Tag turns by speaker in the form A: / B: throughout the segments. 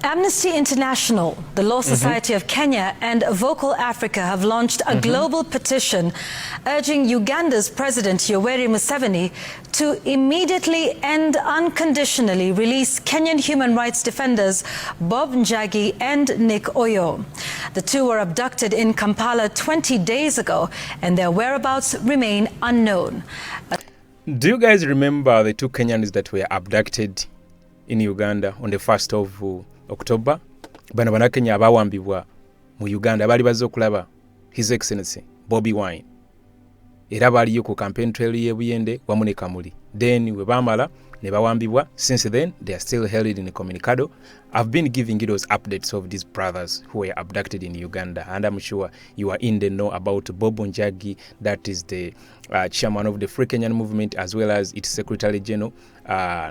A: Amnesty International, the Law Society of Kenya, and Vocal Africa have launched a global petition urging Uganda's President Yoweri Museveni to immediately and unconditionally release Kenyan human rights defenders Bob Njagi and Nick Oyoo. The two were abducted in Kampala 20 days ago, and their whereabouts remain unknown.
B: Do you guys remember the two Kenyans that were abducted in Uganda on the 1st of October? Bano Banakenya abawambibwa mu Uganda bali bazze okulaba His Excellency BobiWine. Era baliyo ku campaign trail ye Buyende wamu ne Kamuli. Then we bamala ne bawambibwa. Since then they are still held in incommunicado. I've been giving you those updates of these brothers who were abducted in Uganda, and I'm sure you are in the know about Bob Njagi, that is the chairman of the Free Kenyan movement, as well as its Secretary General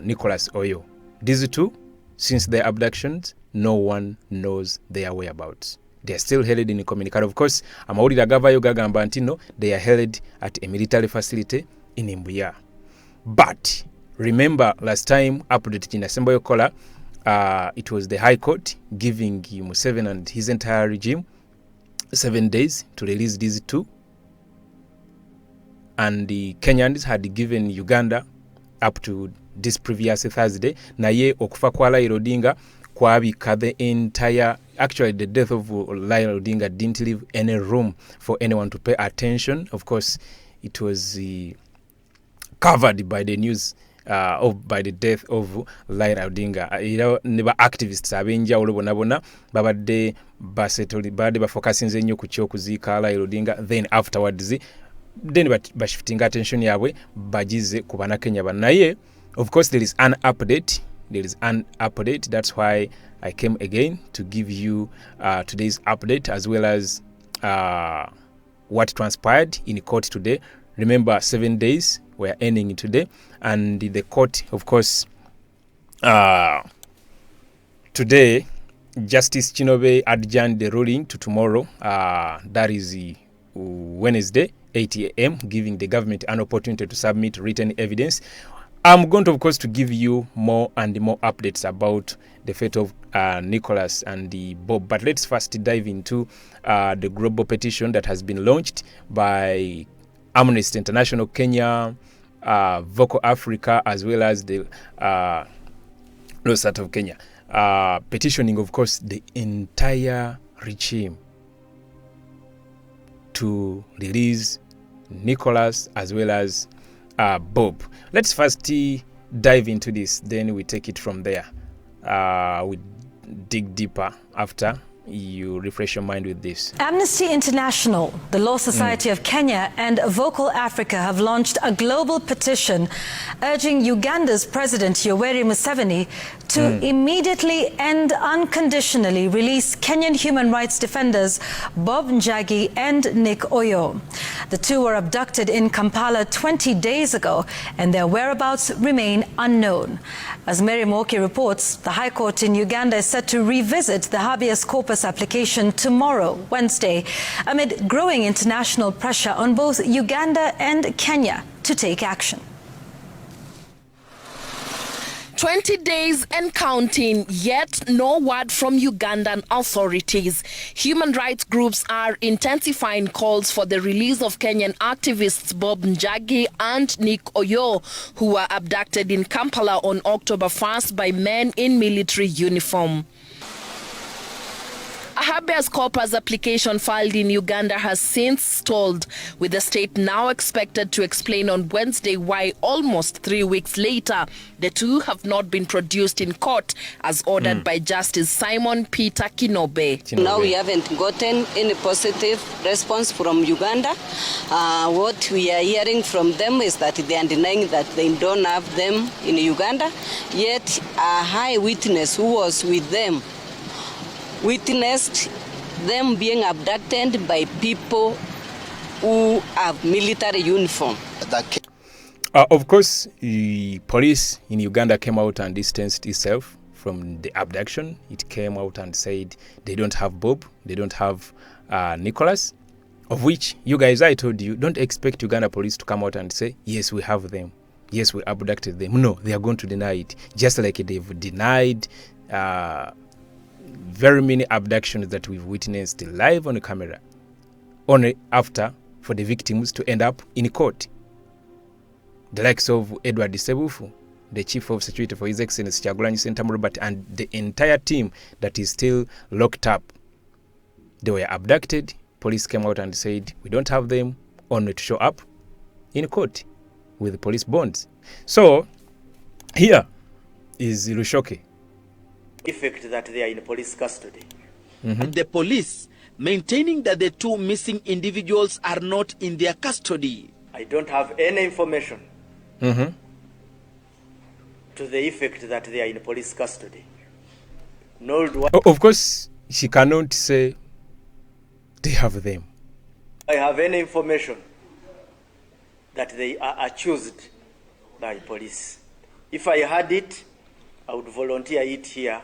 B: Nicholas Oyoo. These two, since their abductions, no one knows their whereabouts. They are still held in incommunicado. Of course, amawulire agavayo gagamba nti no, they are held at a military facility in Mbuya. But remember last time update in Assembly Kola, it was the High Court giving Museveni and his entire regime 7 days to release these two. And the Kenyans had given Uganda up to this previous Thursday. Naye okufa kwa Raila Odinga kwabika the entire, actually the death of Raila Odinga didn't leave any room for anyone to pay attention. Of course, it was covered by the news by the death of Raila Odinga. Neba activists abenjawulo bonna babadde bafocusinze nnyo ku ky'okuziika Raila Odinga, then afterwards then bashifting attention yabwe bagize ku Bannakenya bannaye. Of course, there is an update. That's why I came again to give you today's update, as well as what transpired in court today. Remember, 7 days were ending today, and the court, of course, today, Justice Chinobe adjourned the ruling to tomorrow. That is Wednesday, 8 a.m., giving the government an opportunity to submit written evidence. I'm going to, of course, to give you more and more updates about the fate of Nicholas and the Bob. But let's first dive into the global petition that has been launched by Amnesty International Kenya, Vocal Africa, as well as the Law Society of Kenya, petitioning, of course, the entire regime to release Nicholas as well as Bob. Let's first dive into this, then we take it from there. We dig deeper after you refresh your mind with this. Amnesty
A: International, the Law Society of Kenya, and Vocal Africa have launched a global petition urging Uganda's President Yoweri Museveni to immediately and unconditionally release Kenyan human rights defenders Bob Njagi and Nick Oyoo. The two were abducted in Kampala 20 days ago, and their whereabouts remain unknown. As Mary Moki reports, the High Court in Uganda is set to revisit the habeas corpus application tomorrow, Wednesday, amid growing international pressure on both Uganda and Kenya to take action.
C: 20 days and counting, yet no word from Ugandan authorities. Human rights groups are intensifying calls for the release of Kenyan activists Bob Njagi and Nick Oyoo, who were abducted in Kampala on October 1st by men in military uniform. A habeas corpus application filed in Uganda has since stalled, with the state now expected to explain on Wednesday why almost 3 weeks later the two have not been produced in court as ordered by Justice Simon Peter Kinobe.
D: Now we haven't gotten any positive response from Uganda. What we are hearing from them is that they are denying that they don't have them in Uganda, yet a high witness who was with them witnessed them being abducted by people who have military uniform.
B: Of course, the police in Uganda came out and distanced itself from the abduction. It came out and said they don't have Bob, they don't have Nicholas, of which you guys, I told you, don't expect Uganda police to come out and say, yes, we have them. Yes, we abducted them. No, they are going to deny it. Just like they've denied very many abductions that we've witnessed live on camera, only after for the victims to end up in court. The likes of Edward Sebufu, the Chief of Security for His Excellency Kyagulanyi Ssentamu Robert, and the entire team that is still locked up. They were abducted. Police came out and said, we don't have them, only to show up in court with police bonds. So, here is Lushoke.
E: Effect that they are in police custody.
F: The police maintaining that the two missing individuals are not in their custody.
E: I don't have any information to the effect that they are in police custody. Nor do
B: Of course, she cannot say they have them.
E: I have any information that they are accused by police. If I had it, I would volunteer it here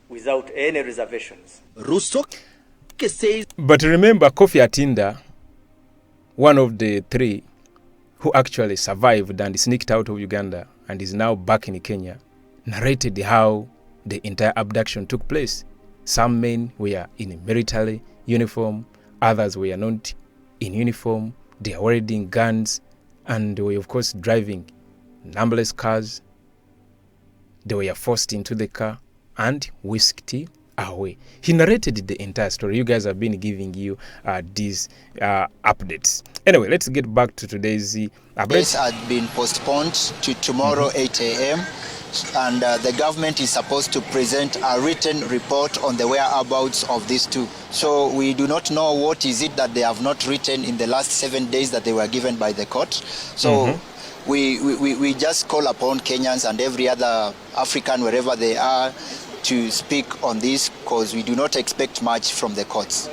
E: without any reservations.
F: Rusoke says.
B: But remember, Kofi Atinda, one of the three who actually survived and sneaked out of Uganda and is now back in Kenya, narrated how the entire abduction took place. Some men were in military uniform, others were not in uniform. They are wearing guns, and they were, of course, driving numberless cars. They were forced into the car and whisked away. He narrated the entire story. You guys have been giving you these updates. Anyway, let's get back to today's update.
G: This had been postponed to tomorrow 8 a.m. and the government is supposed to present a written report on the whereabouts of these two. So we do not know what is it that they have not written in the last 7 days that they were given by the court. So we just call upon Kenyans and every other African, wherever they are, to speak on this, because we do not expect much from the courts.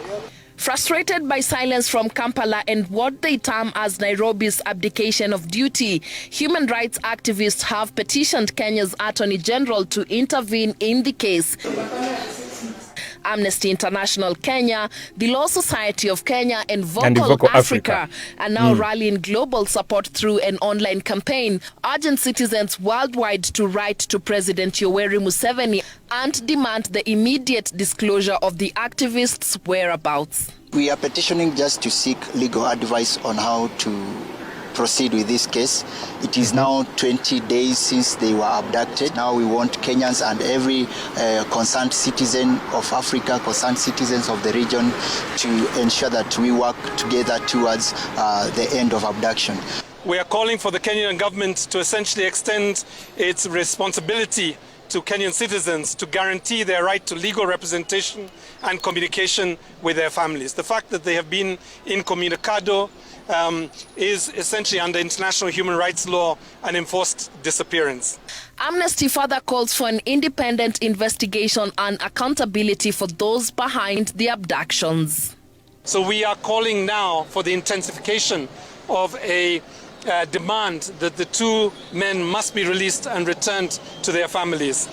C: Frustrated by silence from Kampala and what they term as Nairobi's abdication of duty, human rights activists have petitioned Kenya's Attorney General to intervene in the case. Amnesty International Kenya, the Law Society of Kenya, and Vocal Africa are now rallying global support through an online campaign, urging citizens worldwide to write to President Yoweri Museveni and demand the immediate disclosure of the activists' whereabouts.
G: We are petitioning just to seek legal advice on how to proceed with this case. It is now 20 days since they were abducted. Now we want Kenyans and every concerned citizen of Africa, concerned citizens of the region, to ensure that we work together towards the end of abduction.
H: We are calling for the Kenyan government to essentially extend its responsibility to Kenyan citizens to guarantee their right to legal representation and communication with their families. The fact that they have been incommunicado is essentially under international human rights law an enforced disappearance.
C: Amnesty further calls for an independent investigation and accountability for those behind the abductions.
H: So we are calling now for the intensification of a demand that the two men must be released and returned to their families.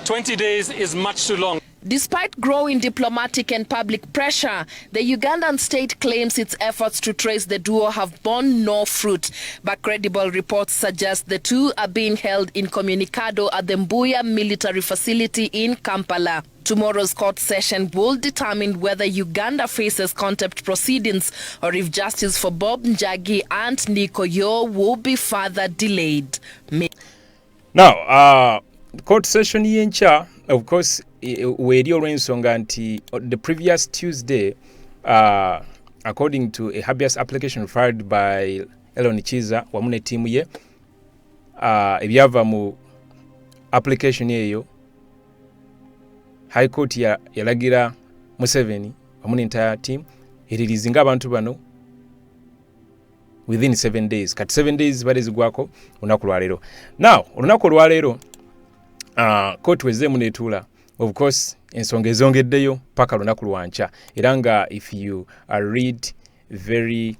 H: 20 days is much too long.
C: Despite growing diplomatic and public pressure, the Ugandan state claims its efforts to trace the duo have borne no fruit. But credible reports suggest the two are being held incommunicado at the Mbuya Military Facility in Kampala. Tomorrow's court session will determine whether Uganda faces contempt proceedings or if justice for Bob Njagi and Nicholas Oyoo will be further delayed.
B: Now, court session yencha, of course, weeri olw'ensonga nti the previous Tuesday, according to a habeas application filed by Elon Chiza wamu ne tiimu ye, ebyava mu application eyo, High Court yalagira Museveni wamu n'entire team eririzinga abantu bano within 7 days. Kati 7 days balezigwako olunaku lwaleero. Now, olunaku lwaleero court wezeemu netuula. Of course, ensonga ezongeddeyo paka lunaku lwanca. Era nga if you read very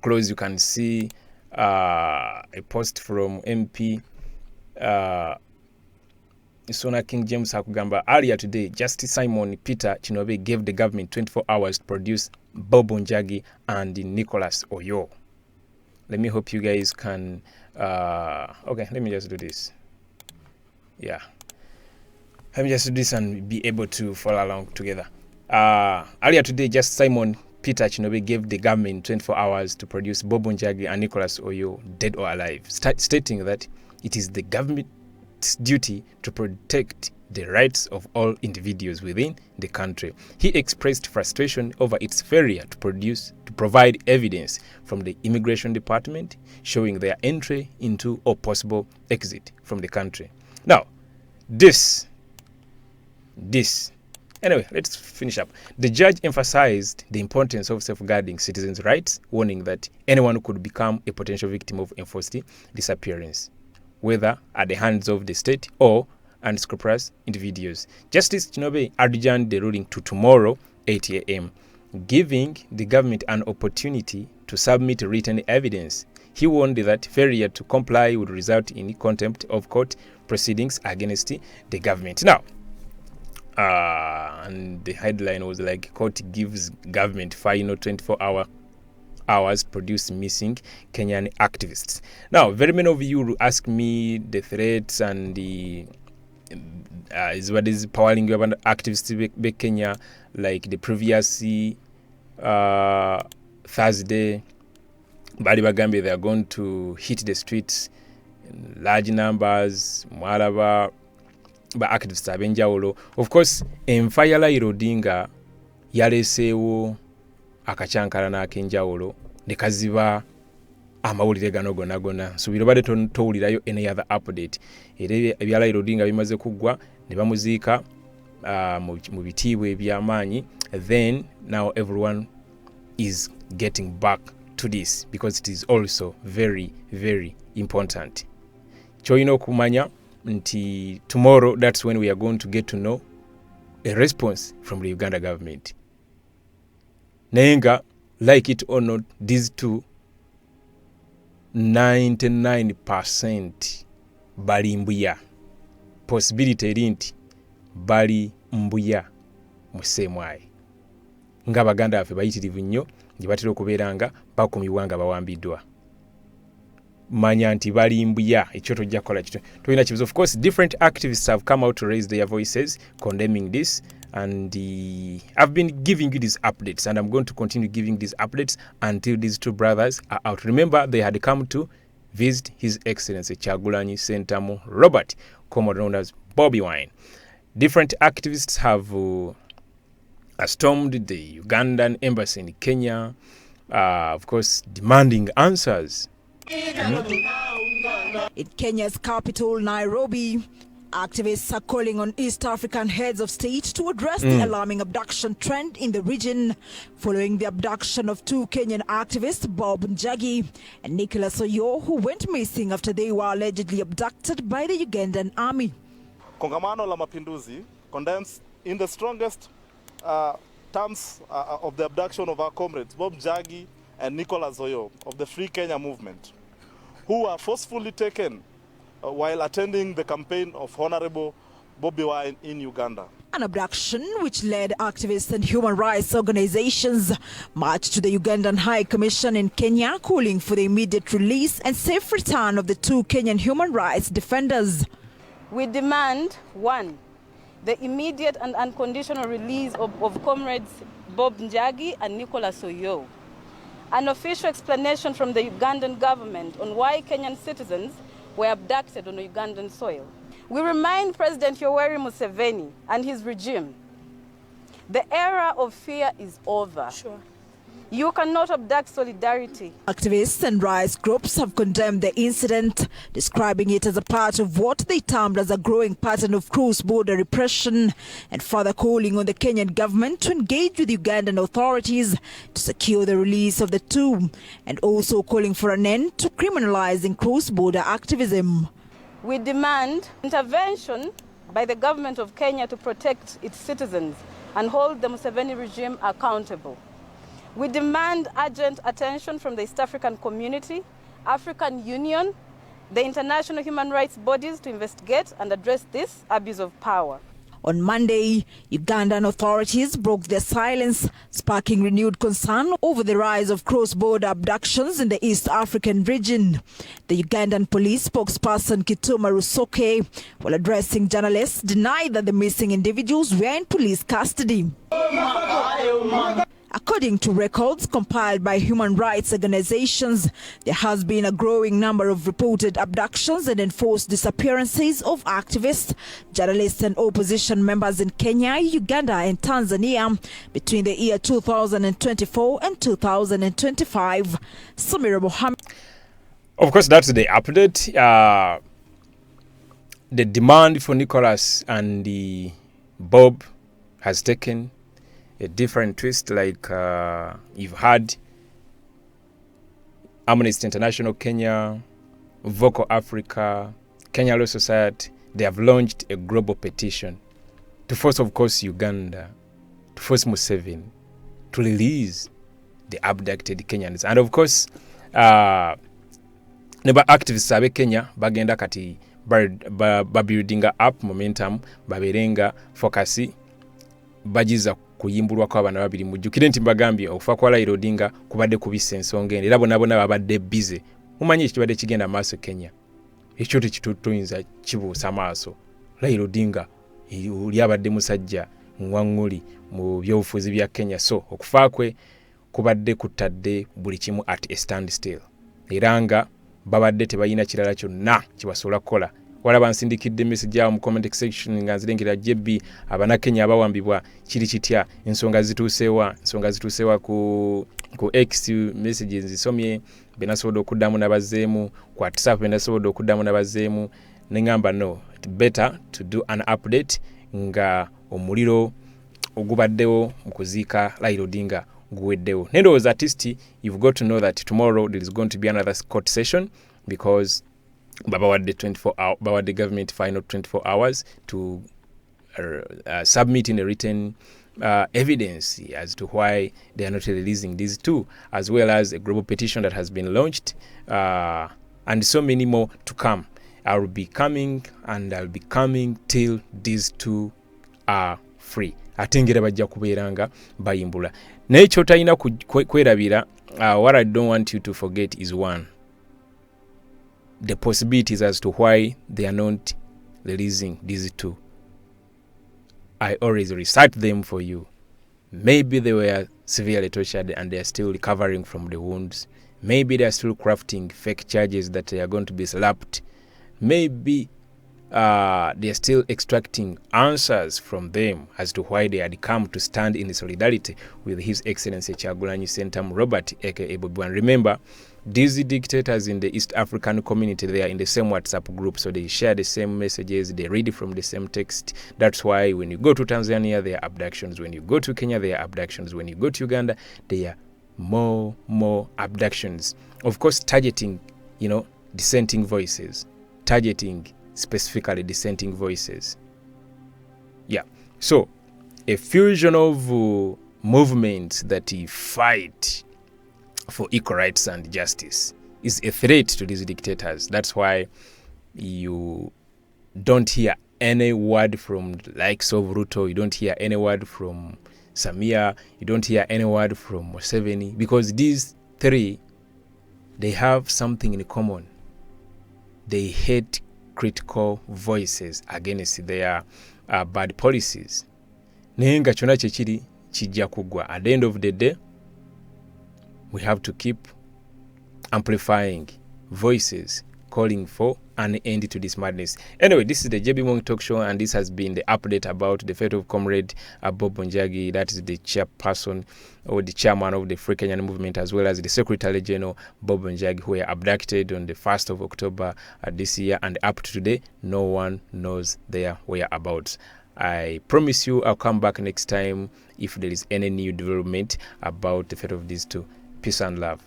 B: close, you can see a post from MP Sona King James Hakugamba. Earlier today, Justice Simon Peter Chinobe gave the government 24 hours to produce Bob Njagi and Nicholas Oyoo. Let me hope you guys can... okay, let me just do this. Yeah. Let me just do this and be able to follow along together. Earlier today, just Simon Peter Chinobe gave the government 24 hours to produce Njagi and Nicholas Oyoo, dead or alive, stating that it is the government's duty to protect the rights of all individuals within the country. He expressed frustration over its failure to provide evidence from the immigration department showing their entry into or possible exit from the country. Now, anyway, let's finish up. The judge emphasized the importance of safeguarding citizens' rights, warning that anyone could become a potential victim of enforced disappearance, whether at the hands of the state or unscrupulous individuals. Justice Chinobe adjourned the ruling to tomorrow, 8 a.m., giving the government an opportunity to submit written evidence. He warned that failure to comply would result in contempt of court proceedings against the government. Now, and the headline was like, court gives government final 24 hours produce missing Kenyan activists. Now, very many of you will ask me the threats and the is what is powering you about activists in Kenya, like the previous Thursday, Bali Bagambe, they are going to hit the streets in large numbers, Mwalaba, ba activists abenjawulo. Of course, Enfayala Irodinga yaleseewo akacankala n'akenjawulo ne kaziba amawulire gano gonna. So birobade towulirayo any other update. Era ebyala Irodinga bimaze kuggwa ne bamuziika mu bitiibwa eby'amaanyi. Then now everyone is getting back to this because it is also very, very important. Choyina okumanya nti tomorrow, that's when we are going to get to know a response from the Uganda government. Nenga, like it or not, these two 99% bali Mbuya. Possibility erinti bali Mbuya musemwayi. Nga Baganda afe bayitirivu nnyo gye batera okubeeranga bakumibwanga bawambiddwa. Manya nti bali Mbuya ekyo tojja kukola kito tolina kibuzo. Of course, different activists have come out to raise their voices condemning this, and I've been giving you these updates, and I'm going to continue giving these updates until these two brothers are out. Remember, they had come to visit His Excellency Kyagulanyi Ssentamu Robert, commonly known as BobiWine. Different activists have stormed the Ugandan embassy in Kenya, of course, demanding answers.
I: In Kenya's capital, Nairobi, activists are calling on East African heads of state to address the alarming abduction trend in the region following the abduction of two Kenyan activists, Njagi and Nicholas Oyoo, who went missing after they were allegedly abducted by the Ugandan army.
J: Kongamano la Mapinduzi condemns in the strongest terms of the abduction of our comrades, Njagi and Nicholas Oyoo of the Free Kenya movement, who were forcefully taken while attending the campaign of Honorable BobiWine in Uganda.
I: An abduction which led activists and human rights organizations marched to the Ugandan High Commission in Kenya, calling for the immediate release and safe return of the two Kenyan human rights defenders.
K: We demand, 1, the immediate and unconditional release of comrades Njagi and Nicholas Oyoo. An official explanation from the Ugandan government on why Kenyan citizens were abducted on Ugandan soil. We remind President Yoweri Museveni and his regime, the era of fear is over. Sure. You cannot abduct solidarity.
I: Activists and rights groups have condemned the incident, describing it as a part of what they termed as a growing pattern of cross-border repression, and further calling on the Kenyan government to engage with Ugandan authorities to secure the release of the two, and also calling for an end to criminalizing cross-border activism.
K: We demand intervention by the government of Kenya to protect its citizens and hold the Museveni regime accountable. We demand urgent attention from the East African community, African Union, the international human rights bodies to investigate and address this abuse of power.
I: On Monday, Ugandan authorities broke their silence, sparking renewed concern over the rise of cross-border abductions in the East African region. The Ugandan police spokesperson Kituma Rusoke, while addressing journalists, denied that the missing individuals were in police custody. According to records compiled by human rights organizations, there has been a growing number of reported abductions and enforced disappearances of activists, journalists and opposition members in Kenya, Uganda and Tanzania between the year 2024 and 2025. Samira Mohammed.
B: Of course, that's the update. The demand for Nicholas and the Bob has taken a different twist, like you've had Amnesty International Kenya, Vocal Africa, Kenya Law Society. They have launched a global petition to force, of course, Uganda, to force Museveni to release the abducted Kenyans. And of course, never activists abe Kenya bagenda kati building up momentum, baberenga focus bajiza kuyimbulwa kwa bana babiri mujjukire nti mbagambye okufa kwa Raila Odinga kubadde kubisa ensonga eno era bonna babadde busy. Mumanyi ekibadde kigenda maaso Kenya, ekyo tekituyinza kibuusa maaso. Raila Odinga oli abadde musajja ngwaŋŋuli mu byobufuzi bya Kenya, so okufa kwe kubadde kutadde buli kimu at a standstill, era nga babadde tebalina kirala kyonna kibasobola kukola. Walaba nsindikidde message yawo mu comment section nga nzirengera JB abana Kenya abawambibwa kiri kitya, ensonga zituusewa ku X messages zisomye benasobola okuddamu nabazeemu, ku WhatsApp benasobola okuddamu nabazeemu, nengamba no, it's better to do an update nga omuliro ogubaddewo mu kuziika Raila Odinga guweddewo. Nendowooza artist, you've got to know that tomorrow there is going to be another court session because Bawadde government final 24 hours to submit in a written evidence as to why they are not releasing these two, as well as a global petition that has been launched, and so many more to come. I'll be coming till these two are free. Atengera bajja kubeeranga bayimbula. Naye ky'otalina kwerabira, what I don't want you to forget is one, the possibilities as to why they are not releasing these two. I always recite them for you. Maybe they were severely tortured and they are still recovering from the wounds. Maybe they are still crafting fake charges that they are going to be slapped. Maybe they are still extracting answers from them as to why they had come to stand in solidarity with His Excellency Kyagulanyi Ssentamu Robert aka BobiWine. Remember, these dictators in the East African community, they are in the same WhatsApp group, so they share the same messages, they read from the same text. That's why when you go to Tanzania, there are abductions. When you go to Kenya, there are abductions. When you go to Uganda, there are more abductions. Of course, targeting, dissenting voices. Targeting specifically dissenting voices. Yeah. So, a fusion of movements that fight for equal rights and justice is a threat to these dictators. That's why you don't hear any word from the likes of Ruto, you don't hear any word from Samia, you don't hear any word from Museveni, because these three, they have something in common. They hate critical voices against their bad policies. Naye nga kyonna kyekiri kijja kugwa. At the end of the day, we have to keep amplifying voices calling for an end to this madness. Anyway, this is the JBMuwonge talk show, and this has been the update about the fate of Comrade Bob Njagi. That is the chairperson or the chairman of the Free Kenyan movement, as well as the Secretary General Bob Njagi, who were abducted on the 1st of October this year, and up to today, no one knows their whereabouts. I promise you I'll come back next time if there is any new development about the fate of these two. Peace and love.